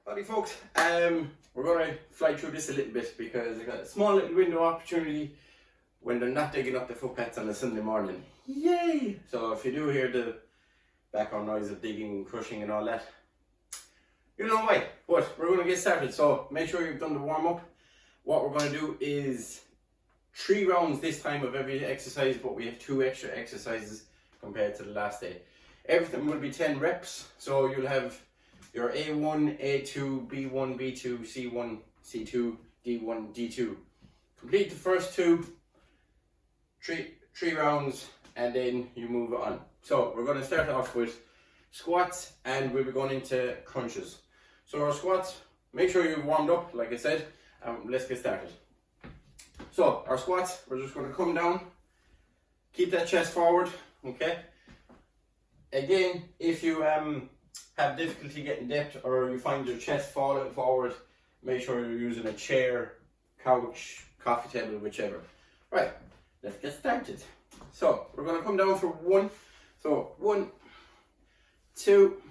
Howdy folks, we're going to fly through this a little bit because I got a small little window opportunity when they're not digging up the footpaths on a Sunday morning. Yay! So if you do hear the background noise of digging, crushing and all that, you know why. But we're going to get started, so make sure you've done the warm up. What we're going to do is 3 rounds this time of every exercise, but we have 2 extra exercises compared to the last day. Everything will be 10 reps, so you'll have your A1, A2, B1, B2, C1, C2, D1, D2. Complete the first 3 rounds and then you move on. So we're going to start off with squats and we'll be going into crunches. So our squats, make sure you've warmed up like I said, let's get started. So our squats, we're just going to come down, keep that chest forward, okay? Again, if you have difficulty getting depth or you find your chest falling forward, make sure you're using a chair, couch, coffee table, whichever. Right, let's get started. So we're going to come down for 1. So 1, 2,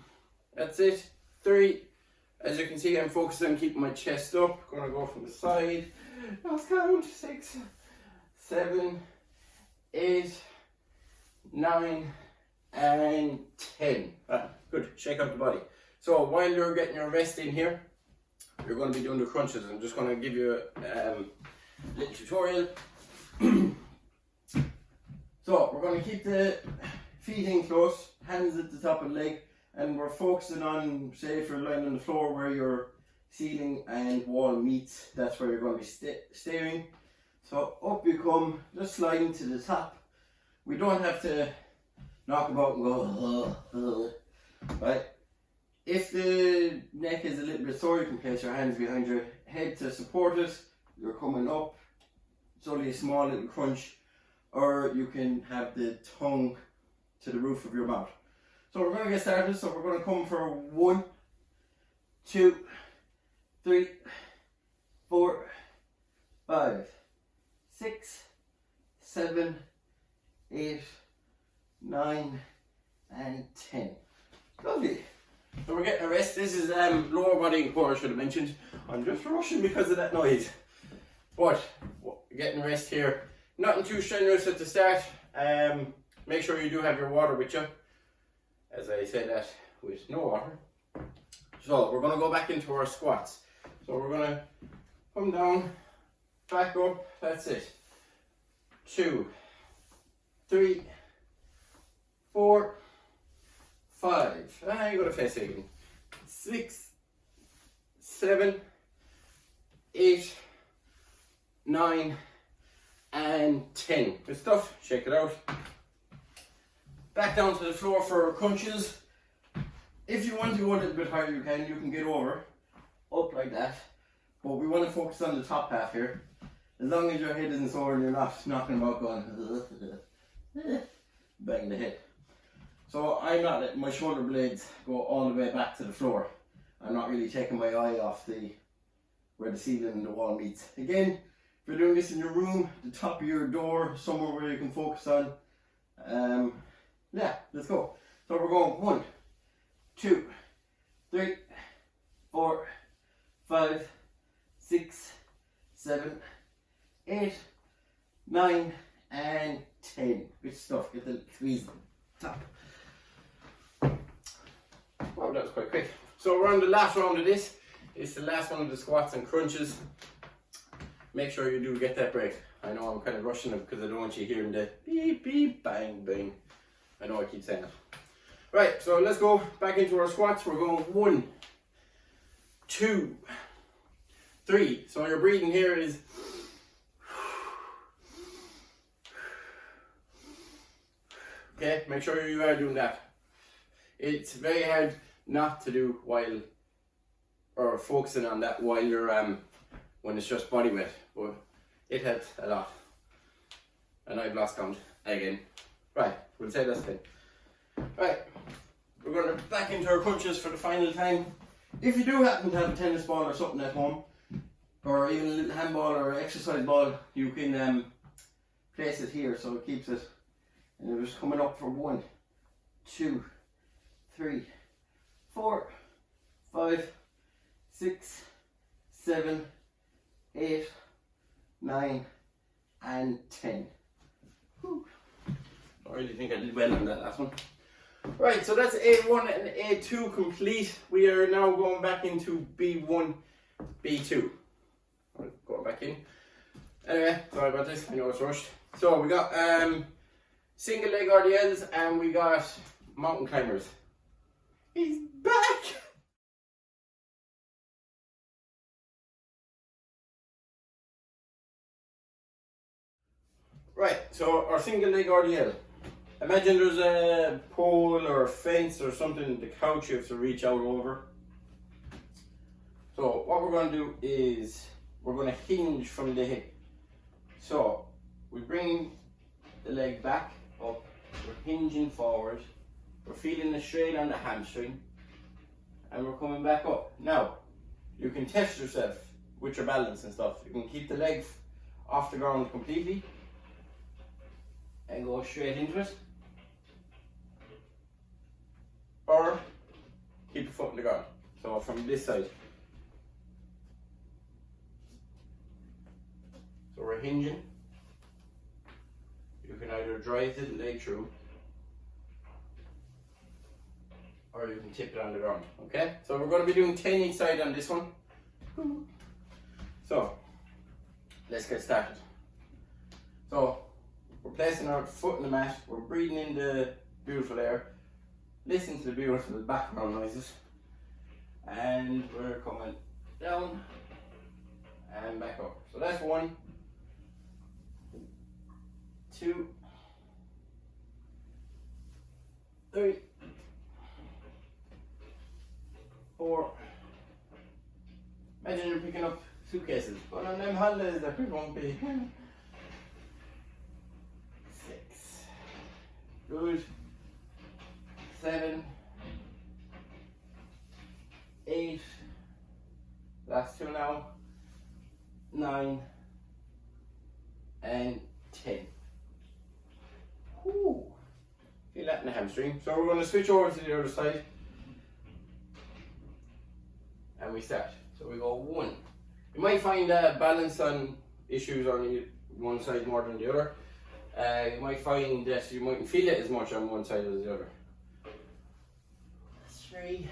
that's it, 3. As you can see, I'm focusing on keeping my chest up. Going to go from the side. Let's count. 6, 7, 8, 9, and 10. Good, shake out the body. So while you're getting your rest in here, you're going to be doing the crunches. I'm just going to give you a little tutorial. So we're going to keep the feet in close, hands at the top of the leg, and we're focusing on, say if you're lying on the floor where your ceiling and wall meets, that's where you're going to be staring. So up you come, just sliding to the top. We don't have to knock about and go, right? If the neck is a little bit sore, you can place your hands behind your head to support it. You're coming up, it's only a small little crunch, or you can have the tongue to the roof of your mouth. So we're going to get started, so we're going to come for 1, 2, 3, 4, 5, 6, 7, 8, 9 and 10. Lovely. So we're getting a rest. This is lower body and core, I should have mentioned. I'm just rushing because of that noise. But getting rest here. Nothing too strenuous at the start. Make sure you do have your water with you. As I say that with no water. So we're going to go back into our squats. So we're going to come down, back up. That's it. 2, 3, 4, 5, you got to face again. 6, 7, 8, 9, and 10. Good stuff. Shake it out. Back down to the floor for crunches. If you want to go a little bit higher, you can get over, up like that. But we want to focus on the top half here. As long as your head isn't sore and you're not knocking about going bang the head. So I'm not letting my shoulder blades go all the way back to the floor. I'm not really taking my eye off where the ceiling and the wall meets. Again, if you're doing this in your room, the top of your door, somewhere where you can focus on. Yeah, let's go. So we're going 1, 2, 3, 4, 5, 6, 7, 8, 9, and 10. Good stuff. Get the squeeze top. Wow, that was quite quick. So we're on the last round of this. It's the last one of the squats and crunches. Make sure you do get that break. I know I'm kind of rushing it because I don't want you hearing the beep, beep, bang, bang. I know I keep saying it. Right, so let's go back into our squats. We're going 1, 2, 3. So your breathing here is okay, make sure you are doing that. It's very hard not to do while, or focusing on that while you're, when it's just body weight. But it helps a lot. And I've lost count again. Right, we'll say that's it. Right, we're going to back into our crunches for the final time. If you do happen to have a tennis ball or something at home, or even a little handball or exercise ball, you can place it here so it keeps it. And you're just coming up for 1, 2, 3, 4, 5, 6, 7, 8, 9, and 10. Whew. I really think I did well on that last one. Right, so that's A1 and A2 complete. We are now going back into B1, B2. I'll go back in. Anyway, sorry about this, I know it's rushed. So we got single leg RDLs and we got mountain climbers. He's back! Right, so our single leg RDL. Imagine there's a pole or a fence or something, the couch you have to reach out over. So what we're going to do is we're going to hinge from the hip. So we bring the leg back up, we're hinging forward, we're feeling the strain on the hamstring, and we're coming back up. Now, you can test yourself with your balance and stuff. You can keep the leg off the ground completely and go straight into it, or keep your foot on the ground. So from this side. So we're hinging. You can either drive the leg through or you can tip it on the ground. Okay? So we're going to be doing 10 each side on this one. So let's get started. So we're placing our foot on the mat, we're breathing in the beautiful air, listening to the beautiful background noises, and we're coming down and back up. So that's 1, 2, 3, 4. Imagine you're picking up suitcases, but on them holidays that we won't be. 6, good, 7, 8, last 2 now, 9, and 10. Whew. Feel that in the hamstring. So we're going to switch over to the other side. And we start. So we go 1. You might find balance on issues on one side more than the other. You might find that you mightn't feel it as much on one side as the other. 3,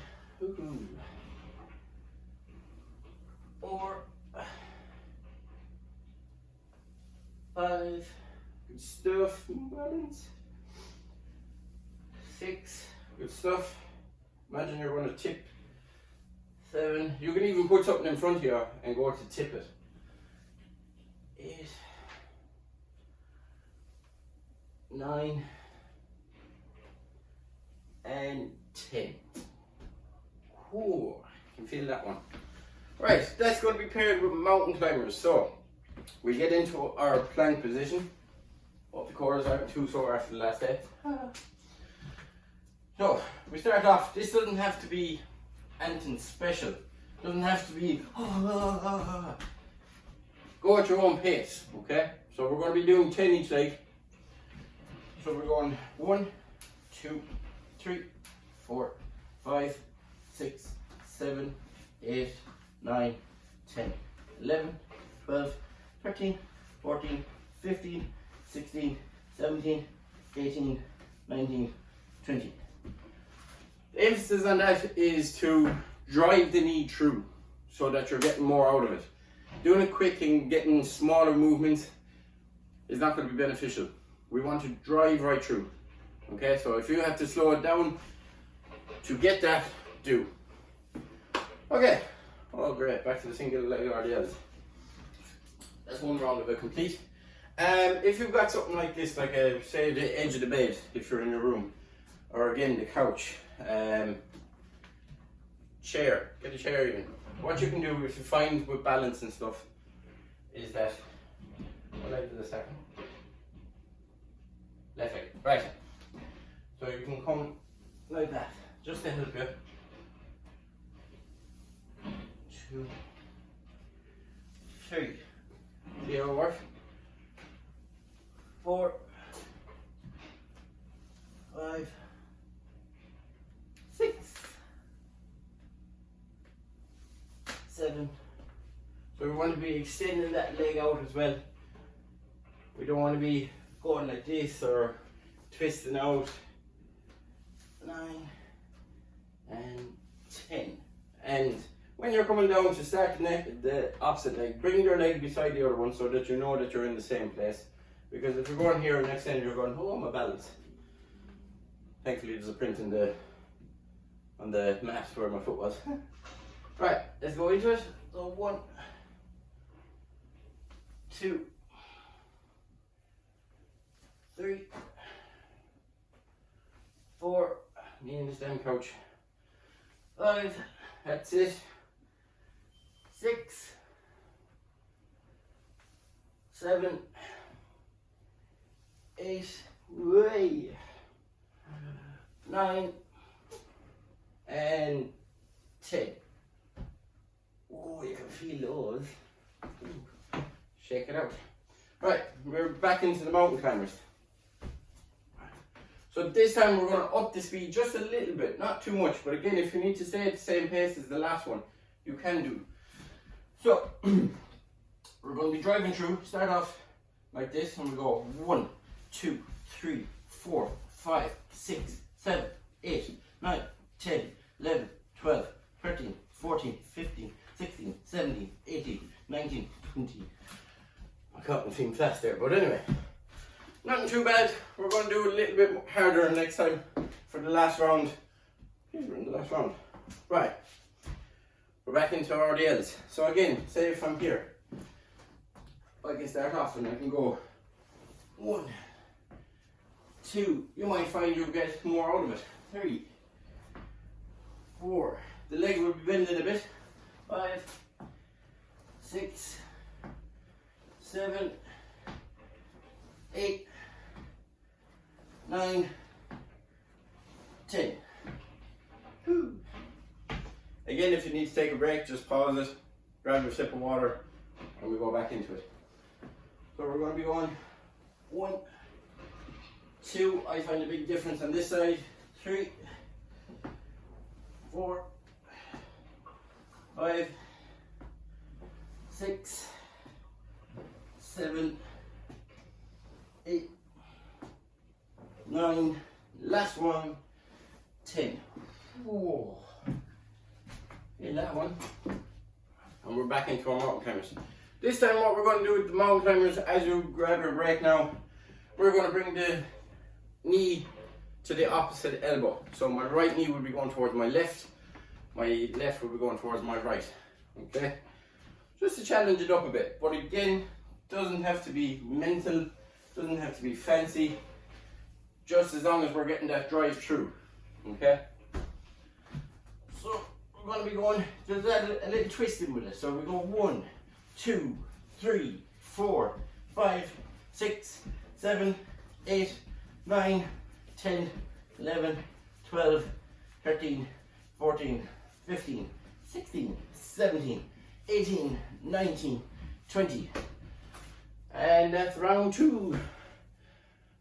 4, 5, good stuff, balance. 6, good stuff. Imagine you're going to tip. 7, you can even put something in front of you and go to tip it. 8, 9, and 10. Ooh, I can feel that one. Right, that's going to be paired with mountain climbers. So we get into our plank position. Up the quarters are too sore after the last day. So we start off. This doesn't have to be anything special. Doesn't have to be go at your own pace, okay? So we're going to be doing 10 each leg. So we're going 1, 2, 3, 4, 5, 6, 7, 8, 9, 10, 11, 12, 13, 14, 15, 16, 17, 18, 19, 20. The emphasis on that is to drive the knee through so that you're getting more out of it. Doing it quick and getting smaller movements is not going to be beneficial. We want to drive right through. Okay, so if you have to slow it down to get that, do. Okay, oh great, back to the single leg RDLs. That's 1 round of it complete. If you've got something like this, like say the edge of the bed, if you're in your room, or again the couch, chair, get a chair even. What you can do if you find with balance and stuff is that, what leg did I start? Left leg, right. So you can come like that, just to help you. 2, 3, see how it works? 4, 5, 6, So we want to be extending that leg out as well. We don't want to be going like this or twisting out. 9 and 10. And when you're coming down to start the opposite leg, bring your leg beside the other one so that you know that you're in the same place. Because if you're going here and next end you're going, oh, my balance. Thankfully there's a print on the mat where my foot was. Right, let's go into it. So 1, 2, 3, 4, me in this damn couch. 5, that's it. 6, 7, 8, way. 9 and 10. Oh, you can feel those. Ooh. Shake it out. Right, we're back into the mountain climbers. So this time we're going to up the speed just a little bit, not too much, but again, if you need to stay at the same pace as the last one, you can do. So, we're going to be driving through, start off like this, and we go 1, 2, 3, 4, 5, 6, 7, 8, 9, 10, 11, 12, 13, 14, 15, 16, 17, 18, 19, 20. I can't seem fast there, but anyway. Nothing too bad. We're going to do a little bit harder next time for the last round. We're in the last round. Right. We're back into our RDLs. So again, say if I'm here, I can start off and I can go 1, 2. You might find you'll get more out of it. 3, 4. The leg will be bending a bit. 5, 6, 7, 8, 9, 10. Whew. Again, if you need to take a break, just pause it, grab your sip of water, and we go back into it. So we're going to be going 1, 2. I find a big difference on this side. 3, 4, 5, 6, 7, 8, 9, last one, 10. Whoa. In that one. And we're back into our mountain climbers. This time what we're going to do with the mountain climbers, as you grab your break now, we're going to bring the knee to the opposite elbow. So my right knee will be going towards my left will be going towards my right. Okay? Just to challenge it up a bit. But again, doesn't have to be mental, doesn't have to be fancy, just as long as we're getting that drive through. Okay? So we're going to be going, just a little twisting with it. So we go 1, 2, 3, 4, 5, 6, 7, 8, 9, 10, 11, 12, 13, 14, 15, 16, 17, 18, 19, 20. And that's round 2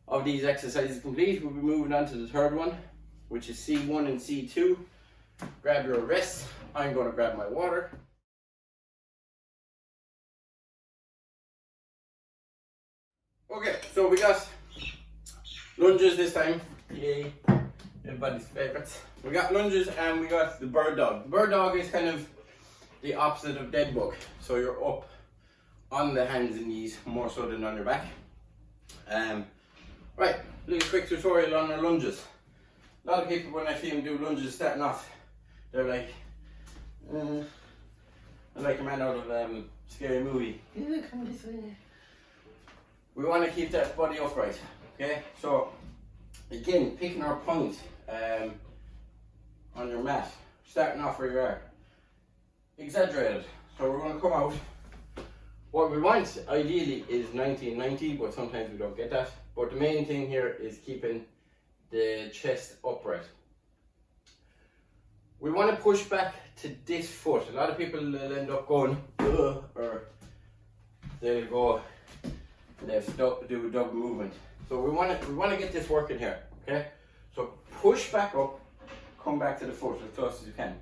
of these exercises complete. We'll be moving on to the third one, which is C1 and C2. Grab your rest. I'm going to grab my water. Okay, so we got lunges this time. Yay. Everybody's favorites. We got lunges and we got the bird dog. The bird dog is kind of the opposite of dead bug. So you're up on the hands and knees more so than on your back. Right, little quick tutorial on our lunges. A lot of people, when I see them do lunges starting off, they're like, like a man out of a scary movie. Come this way. We want to keep that body upright. Okay, so again, picking our point on your mat, starting off where you are. Exaggerate it. So we're going to come out. What we want ideally is 90 and 90, but sometimes we don't get that. But the main thing here is keeping the chest upright. We want to push back to this foot. A lot of people will end up going, or they'll go, they'll do a double movement. So we want to get this working here, okay? So push back up, come back to the foot as close as you can.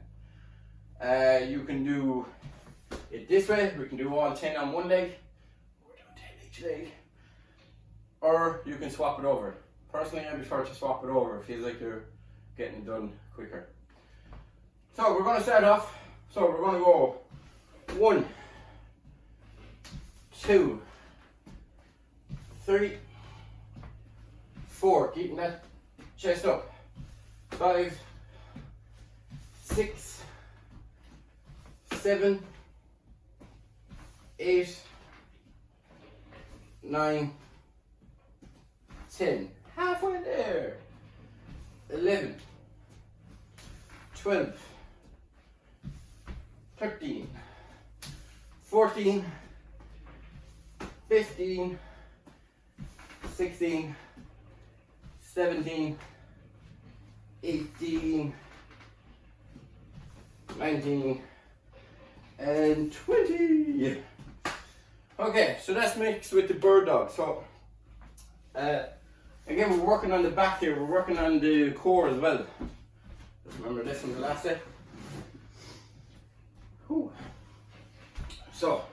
You can do it this way. We can do all 10 on one leg. We're doing 10 each leg. Or you can swap it over. Personally, I prefer to swap it over. It feels like you're getting it done quicker. So we're going to start off. So we're going to go 1, 2, 3, 4. Keeping that chest up. 5, 6, 7, 8, 9, 10. Halfway there. 11, 12, 13, 14, 15, 16, 17, 18, 19, and 20. Okay, so that's mixed with the bird dog. So again, we're working on the back here, we're working on the core as well. Just remember this from the last day. Whew. So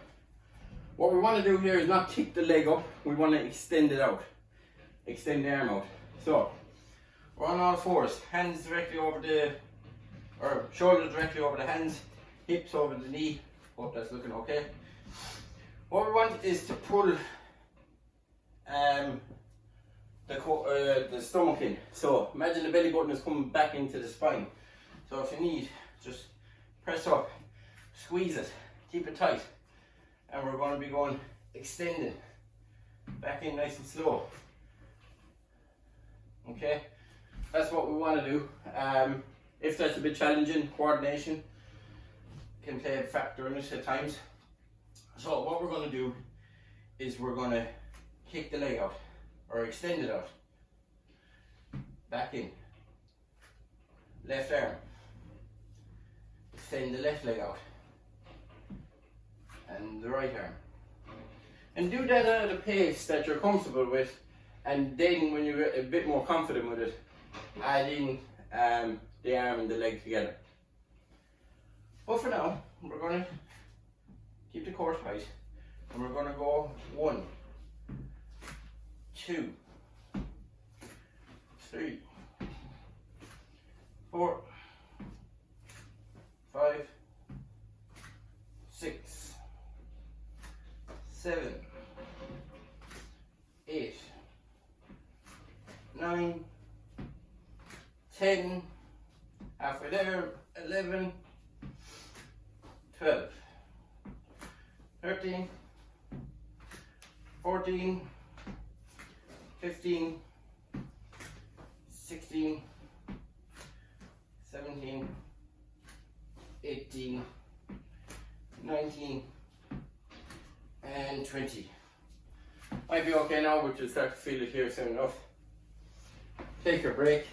what we want to do here is not kick the leg up, we want to extend it out. Extend the arm out. So we're on all fours, hands directly over the, or shoulders directly over the hands, hips over the knee. Hope that's looking okay. What we want is to pull the stomach in. So imagine the belly button is coming back into the spine. So if you need, just press up, squeeze it, keep it tight, and we're going to be going extending back in nice and slow. Okay, that's what we want to do. If that's a bit challenging, coordination can play a factor in it at times. So what we're going to do is we're going to kick the leg out, or extend it out, back in, left arm, extend the left leg out, and the right arm, and do that at a pace that you're comfortable with, and then when you're a bit more confident with it, add in the arm and the leg together. But for now, we're going to keep the core tight, and we're going to go 1, 2, 3, 4, 5, 6, 7, 8, 9, 10, halfway there, 11, 12, 13, 14, 15, 16, 17, 18, 19, and 20. Might be okay now, but you'll start to feel it here soon enough. Take a break.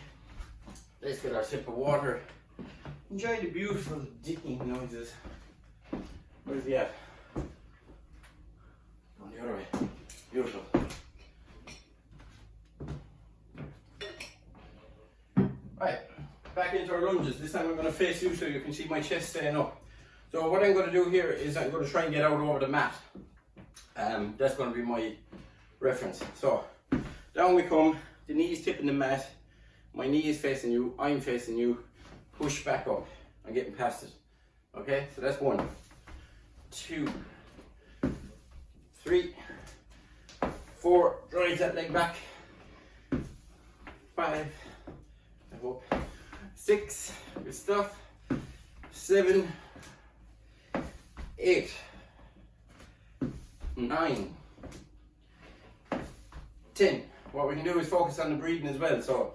Let's get our sip of water. Enjoy the beautiful digging noises. Where's he at? Going the other way. Beautiful. Right, back into our lunges. This time I'm going to face you so you can see my chest staying up. So what I'm going to do here is I'm going to try and get out over the mat. That's going to be my reference. So down we come, the knees tipping the mat, my knee is facing you, I'm facing you, push back up. I'm getting past it. Okay, so that's 1, 2, 3, 4, drive that leg back, 5, 6, good stuff, 7, 8, 9, 10. What we can do is focus on the breathing as well. So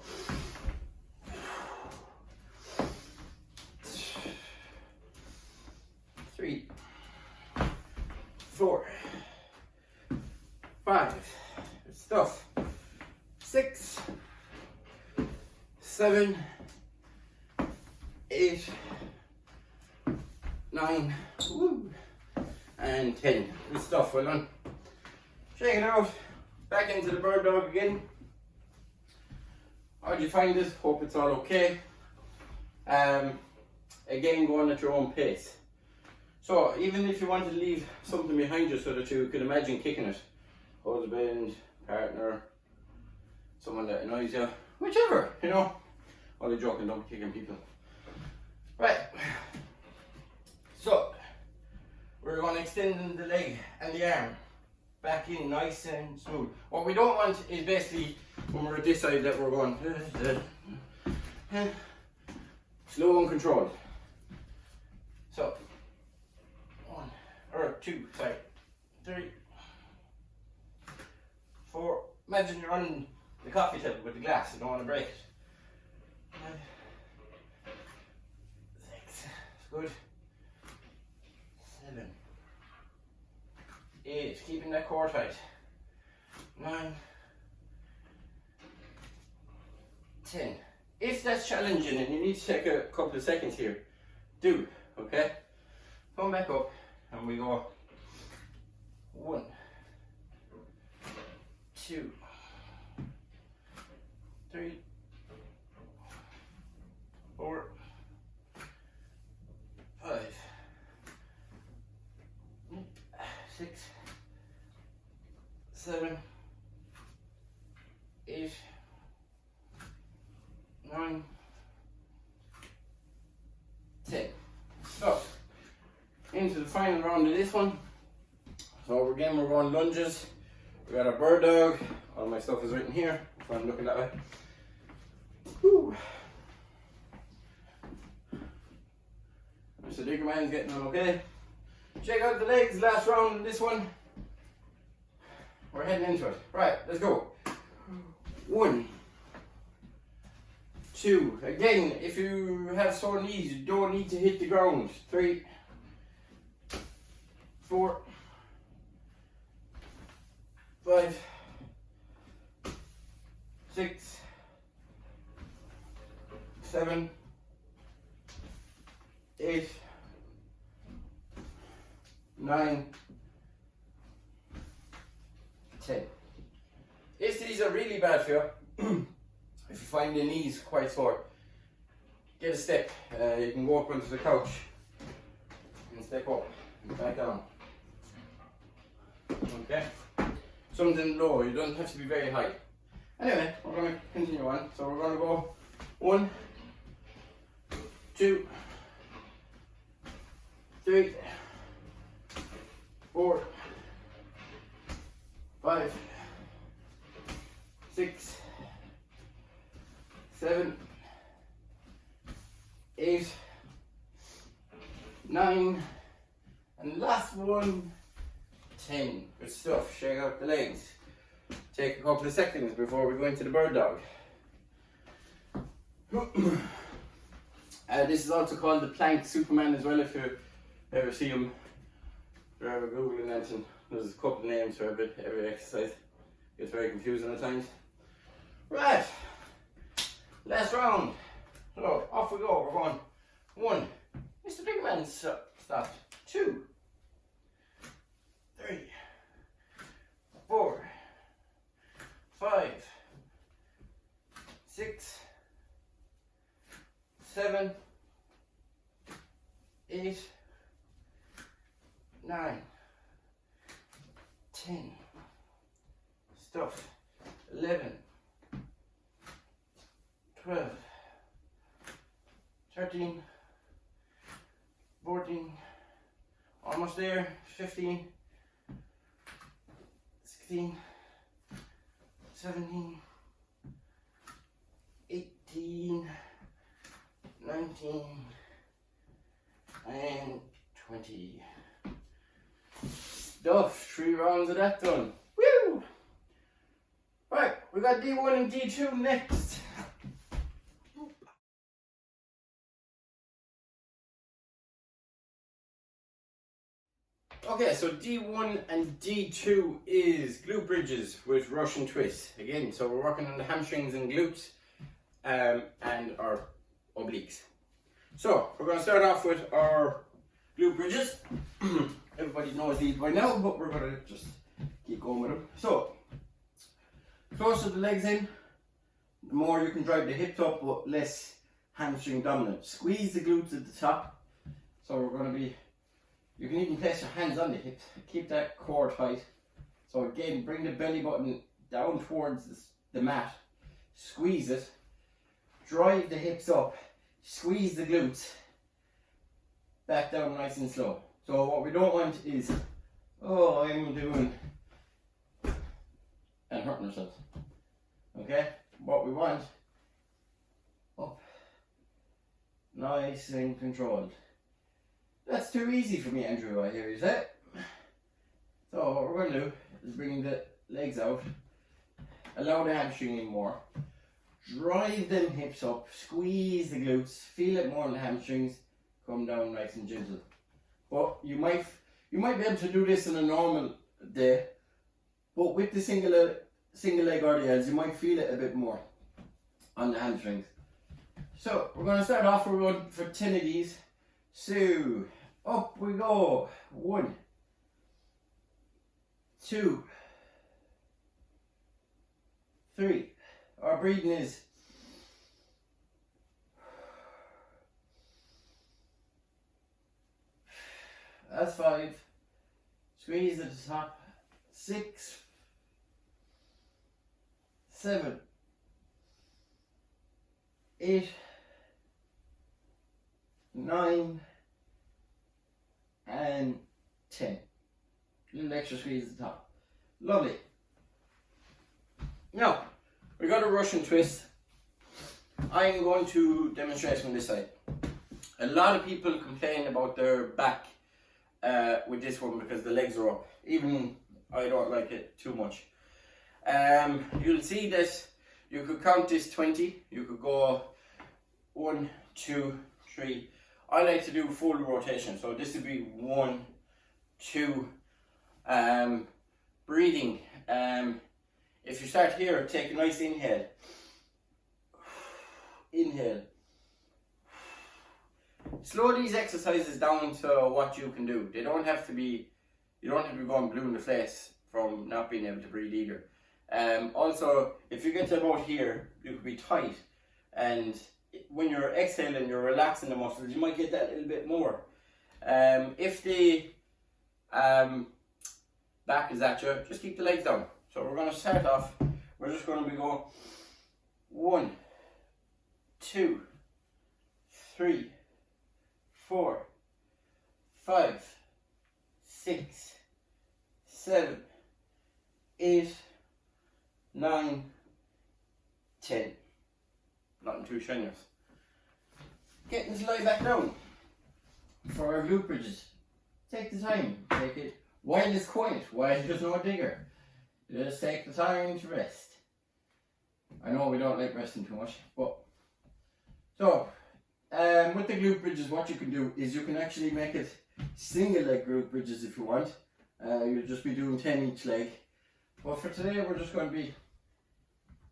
3, 4, 5, good stuff, 6, 7, 8, 9, woo, and 10. Good stuff, well done. Shake it out, back into the bird dog again. How'd you find it? Hope it's all okay. Again, going at your own pace. So even if you want to leave something behind you so that you can imagine kicking it, husband, partner, someone that annoys you, whichever, you know. Only joking, don't be kicking people. Right, so we're going to extend the leg and the arm back in nice and smooth. What we don't want is basically when we're at this side that we're going slow and controlled. So 1 or 2, sorry, 3, 4. Imagine you're on the coffee table with the glass, you don't want to break it. 5, 6, good. 7, 8, keeping that core tight. 9, 10. If that's challenging and you need to take a couple of seconds here, do, okay? Come back up and we go 1, 2, 3, 4, 5, 6, 7, 8, 9, 10. So, into the final round of this one. So again, we're going lunges. We got a bird dog. All my stuff is written here, if I'm looking that way. Whew. Mr. Diggerman's getting on okay. Check out the legs, last round of this one. We're heading into it. Right, let's go. 1, 2. Again, if you have sore knees, you don't need to hit the ground. 3, 4, 5, 6, 7, 8, 9, 10. If these are really bad for you, if you find your knees quite sore, get a step. You can go up onto the couch and step up and back down. Okay? Something low, you don't have to be very high. Anyway, we're going to continue on. So we're going to go 1, 2, 3, 4, 5, 6, 7, 8, 9, and last one, 10. Good stuff. Shake out the legs. Take a couple of seconds before we go into the bird dog. This is also called the plank Superman as well, if you ever see him. If you're ever googling anything, there's a couple of names for every exercise. It's very confusing at times. Right, last round. So off we go. We're going 1. Mr. Diggerman stopped. 2, 3, 4, 5, 6, 7, 8, 9, 10. Stuff. 11, 12, 13, 14, almost there, 15, 16, 17, 18, 19, and 20. Stuff, 3 rounds of that done. Woo! Right, we got D1 and D2 next. Okay, so D1 and D2 is glute bridges with Russian twists. Again, so we're working on the hamstrings and glutes and our obliques. So, we're going to start off with our glute bridges. Everybody knows these by now, but we're going to just keep going with them. So, closer the legs in, the more you can drive the hips up, but less hamstring dominant. Squeeze the glutes at the top. So we're going to be You can even place your hands on the hips. Keep that core tight. So again, bring the belly button down towards the mat. Squeeze it. Drive the hips up. Squeeze the glutes. Back down nice and slow. So what we don't want is, oh, I'm doing, and hurting ourselves. Okay? What we want, up. Nice and controlled. That's too easy for me, Andrew, I hear you say. So what we're going to do is bring the legs out. Allow the hamstring in more. Drive them hips up. Squeeze the glutes. Feel it more in the hamstrings. Come down nice and gentle. But you might be able to do this on a normal day. But with the single leg RDLs, you might feel it a bit more on the hamstrings. So we're going to start off. We're going for 10 of these. So up we go. 1, 2, 3. Our breathing is that's 5. Squeeze at the top. 6, 7, 8, 9, and 10. A little extra squeeze at the top. Lovely. Now, we got a Russian twist. I'm going to demonstrate from this side. A lot of people complain about their back with this one because the legs are up. Even I don't like it too much. You'll see that you could count this 20. You could go 1, 2, 3. I like to do full rotation. So this would be 1, 2. Breathing. If you start here, take a nice inhale. Inhale. Slow these exercises down to what you can do. They don't have to be, you don't have to be going blue in the face from not being able to breathe either. Also, if you get to about here, you could be tight, and when you're exhaling, you're relaxing the muscles. You might get that a little bit more. If the back is at you, just keep the legs down. So we're going to start off. We're just going to be going 1, 2, 3, 4, 5, 6, 7, 8, 9, 10. Nothing too strenuous. Getting this lie back down for our glute bridges. Take the time. Take it while it's quiet, while there's no digger. Just take the time to rest. I know we don't like resting too much, but so with the glute bridges, what you can do is you can actually make it single leg glute bridges if you want. You'll just be doing 10 each leg. But for today, we're just going to be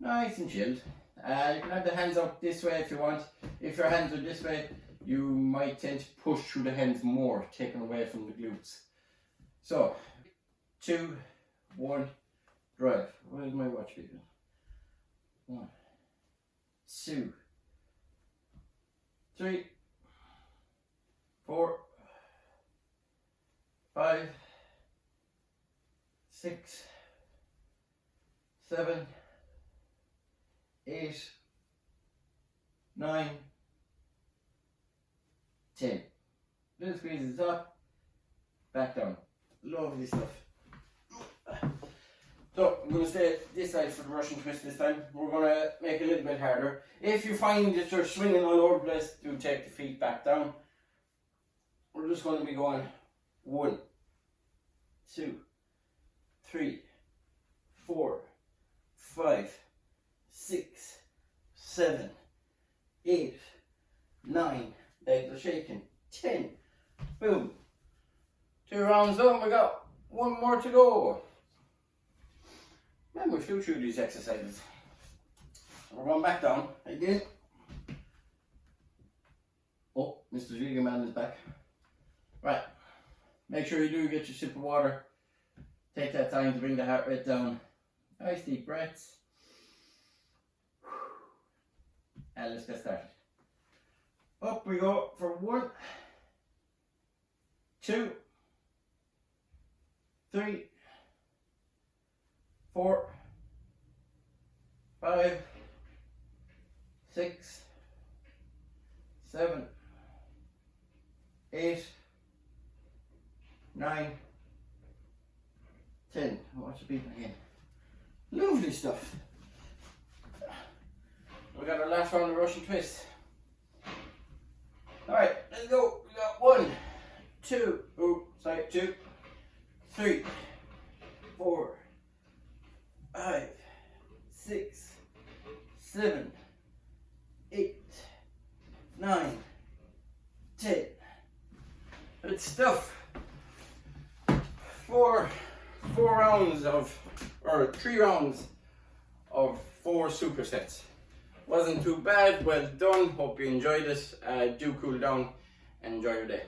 nice and chilled. You can have the hands out this way if you want. If your hands are this way, you might tend to push through the hands more, taking away from the glutes. So 2, 1. Drive. Where's my watch beacon? 1, 2, 3, 4, 5, 6, 7, 8, 9, 10. Little squeezes up, back down. Lovely stuff. So I'm going to stay this side for the Russian twist this time. We're going to make it a little bit harder. If you find that you're swinging all over the place, do take the feet back down. We're just going to be going 1, 2, 3, 4, 5, 6, 7, 8, 9. Legs are shaking. 10. Boom. 2 rounds done. We got 1 more to go. And we flew through these exercises. We're going back down again. Oh, Mr. Ziegerman is back. Right. Make sure you do get your sip of water. Take that time to bring the heart rate down. Nice deep breaths. And let's get started. Up we go for 1, 2, 3, 4, 5, 6, 7, 8, 9, 10. Watch the beat again. Lovely stuff. We got our last round of Russian twist. Alright, let's go. We got 1, 2, 2, 3, 4, 5, 6, 7, 8, 9, 10. Good stuff. 3 rounds of 4 supersets. Wasn't too bad, well done. Hope you enjoyed it. Do cool down and enjoy your day.